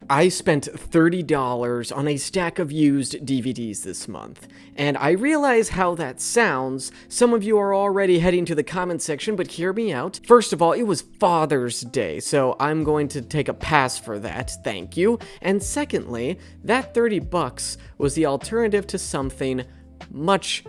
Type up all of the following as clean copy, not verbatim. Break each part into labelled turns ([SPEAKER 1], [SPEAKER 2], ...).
[SPEAKER 1] I spent $30 on a stack of used DVDs this month, and I realize how that sounds. Some of you are already heading to the comment section, but hear me out. First of all, it was Father's Day, so I'm going to take a pass for that, thank you. And secondly, that $30 was the alternative to something much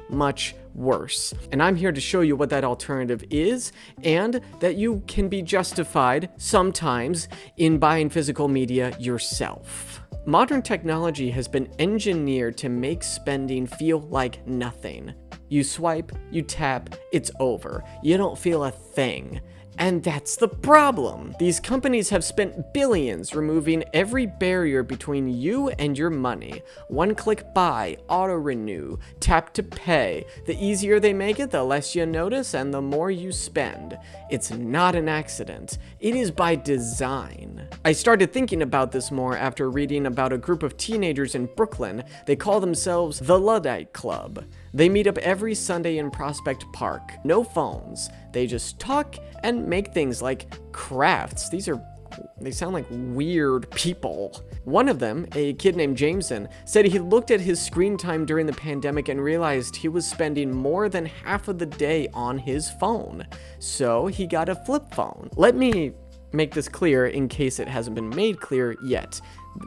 [SPEAKER 1] worse. And I'm here to show you what that alternative is, and that you can be justified sometimes in buying physical media yourself. Modern technology has been engineered to make spending feel like nothing. You swipe, you tap, it's over. You don't feel a thing. And that's the problem. These companies have spent billions removing every barrier between you and your money. One-click buy, auto-renew, tap to pay. The easier they make it, the less you notice and the more you spend. It's not an accident. It is by design. I started thinking about this more after reading about a group of teenagers in Brooklyn. They call themselves the Luddite Club. They meet up every Sunday in Prospect Park. No phones. They just talk and make things like crafts. They sound like weird people. One of them, a kid named Jameson, said he looked at his screen time during the pandemic and realized he was spending more than half of the day on his phone. So he got a flip phone. Let me make this clear in case it hasn't been made clear yet.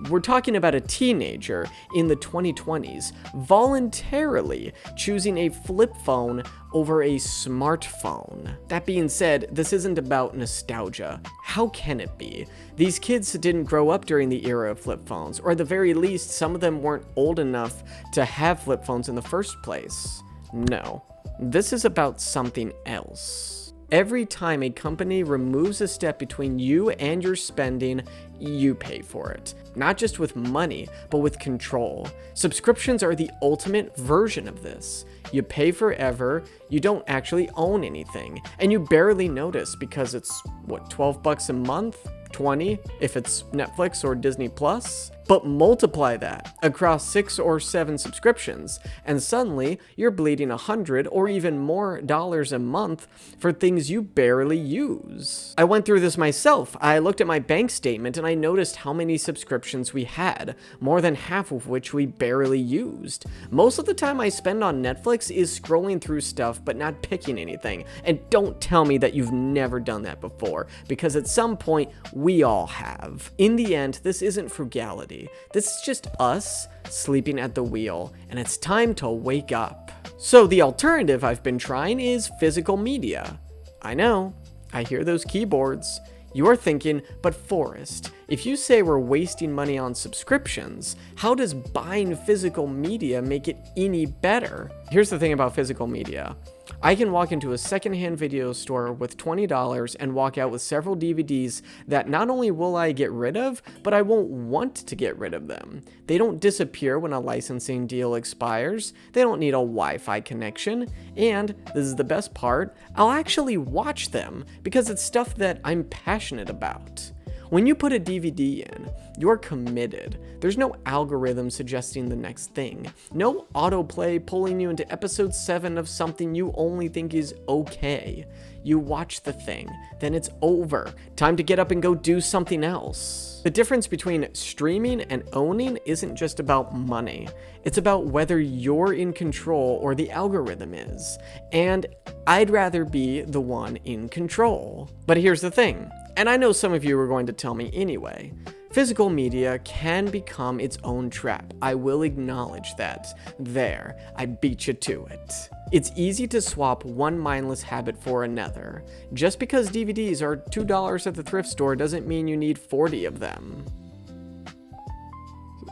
[SPEAKER 1] We're talking about a teenager in the 2020s voluntarily choosing a flip phone over a smartphone. That being said, this isn't about nostalgia. How can it be? These kids didn't grow up during the era of flip phones, or at the very least, some of them weren't old enough to have flip phones in the first place. No, this is about something else. Every time a company removes a step between you and your spending, you pay for it. Not just with money, but with control. Subscriptions are the ultimate version of this. You pay forever, you don't actually own anything, and you barely notice because it's, what, $12 a month? 20 if it's Netflix or Disney Plus? But multiply that across 6 or 7 subscriptions, and suddenly you're bleeding $100 or even more dollars a month for things you barely use. I went through this myself. I looked at my bank statement and I noticed how many subscriptions we had, more than half of which we barely used. Most of the time I spend on Netflix is scrolling through stuff but not picking anything. And don't tell me that you've never done that before, because at some point we all have. In the end, this isn't frugality. This is just us sleeping at the wheel, and it's time to wake up. So the alternative I've been trying is physical media. I know, I hear those keyboards. You're thinking, but Forrest, if you say we're wasting money on subscriptions, how does buying physical media make it any better? Here's the thing about physical media. I can walk into a secondhand video store with $20 and walk out with several DVDs that not only will I get rid of, but I won't want to get rid of them. They don't disappear when a licensing deal expires. They don't need a Wi-Fi connection. And, this is the best part, I'll actually watch them because it's stuff that I'm passionate about. When you put a DVD in, you're committed. There's no algorithm suggesting the next thing. No autoplay pulling you into episode 7 of something you only think is okay. You watch the thing, then it's over. Time to get up and go do something else. The difference between streaming and owning isn't just about money. It's about whether you're in control or the algorithm is. And I'd rather be the one in control. But here's the thing. And I know some of you are going to tell me anyway. Physical media can become its own trap. I will acknowledge that. There, I beat you to it. It's easy to swap one mindless habit for another. Just because DVDs are $2 at the thrift store doesn't mean you need 40 of them.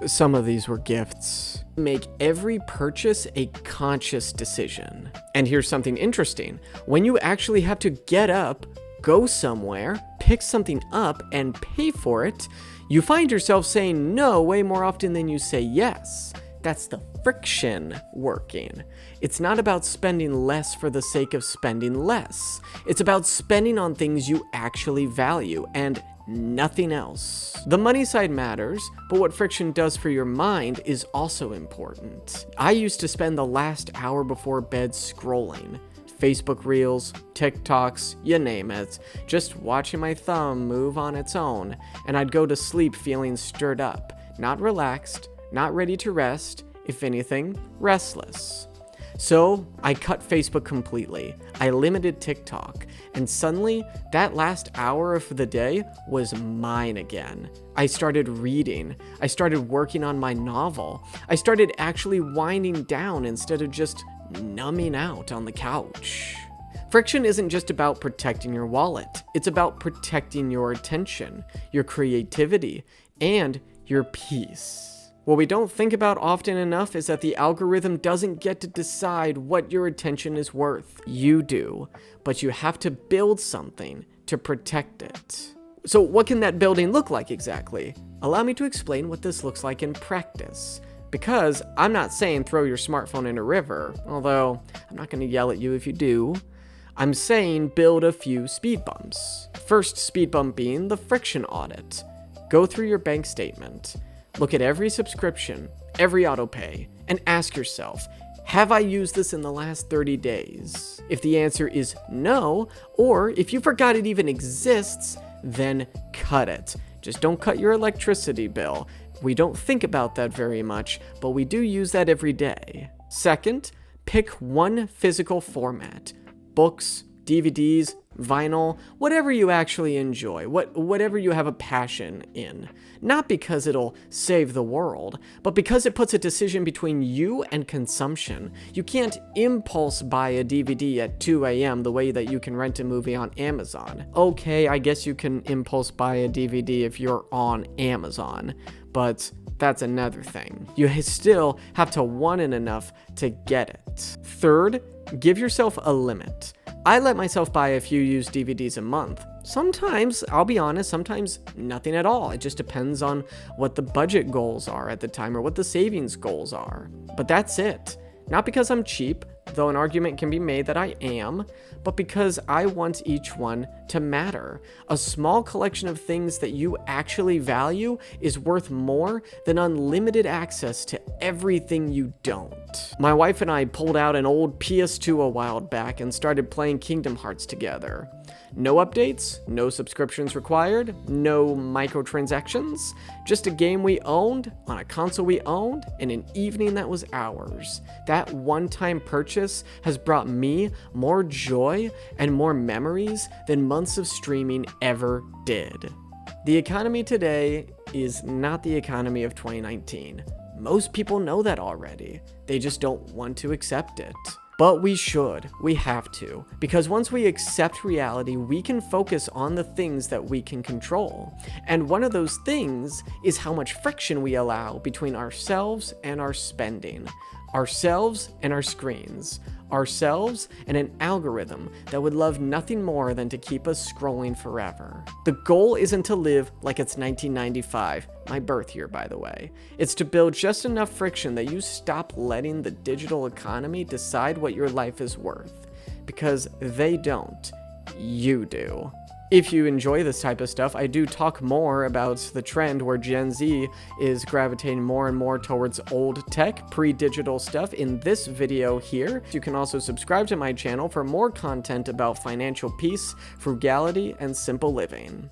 [SPEAKER 1] Some of these were gifts. Make every purchase a conscious decision. And here's something interesting. When you actually have to get up, go somewhere, pick something up, and pay for it, you find yourself saying no way more often than you say yes. That's the friction working. It's not about spending less for the sake of spending less. It's about spending on things you actually value and nothing else. The money side matters, but what friction does for your mind is also important. I used to spend the last hour before bed scrolling. Facebook Reels, TikToks, you name it, just watching my thumb move on its own, and I'd go to sleep feeling stirred up, not relaxed, not ready to rest, if anything, restless. So I cut Facebook completely, I limited TikTok, and suddenly that last hour of the day was mine again. I started reading, I started working on my novel, I started actually winding down instead of just numbing out on the couch. Friction isn't just about protecting your wallet, it's about protecting your attention, your creativity, and your peace. What we don't think about often enough is that the algorithm doesn't get to decide what your attention is worth. You do, but you have to build something to protect it. So what can that building look like exactly? Allow me to explain what this looks like in practice. Because I'm not saying throw your smartphone in a river, although I'm not going to yell at you if you do. I'm saying build a few speed bumps. First speed bump being the friction audit. Go through your bank statement. Look at every subscription, every autopay, and ask yourself, have I used this in the last 30 days? If the answer is no, or if you forgot it even exists, then cut it. Just don't cut your electricity bill. We don't think about that very much, but we do use that every day. Second, pick one physical format. Books, DVDs, vinyl, whatever you actually enjoy, whatever you have a passion in. Not because it'll save the world, but because it puts a decision between you and consumption. You can't impulse buy a DVD at 2 a.m. the way that you can rent a movie on Amazon. Okay, I guess you can impulse buy a DVD if you're on Amazon, but that's another thing. You still have to want it enough to get it. Third, give yourself a limit. I let myself buy a few used DVDs a month. Sometimes, I'll be honest, sometimes nothing at all. It just depends on what the budget goals are at the time or what the savings goals are. But that's it. Not because I'm cheap, though an argument can be made that I am, but because I want each one to matter. A small collection of things that you actually value is worth more than unlimited access to everything you don't. My wife and I pulled out an old PS2 a while back and started playing Kingdom Hearts together. No updates, no subscriptions required, no microtransactions, just a game we owned, on a console we owned, in an evening that was ours. That one-time purchase has brought me more joy and more memories than months of streaming ever did. The economy today is not the economy of 2019. Most people know that already. They just don't want to accept it. But we should, we have to, because once we accept reality, we can focus on the things that we can control. And one of those things is how much friction we allow between ourselves and our spending, ourselves and our screens, ourselves and an algorithm that would love nothing more than to keep us scrolling forever. The goal isn't to live like it's 1995, my birth year, by the way. It's to build just enough friction that you stop letting the digital economy decide what your life is worth. Because they don't. You do. If you enjoy this type of stuff, I do talk more about the trend where Gen Z is gravitating more and more towards old tech, pre-digital stuff in this video here. You can also subscribe to my channel for more content about financial peace, frugality, and simple living.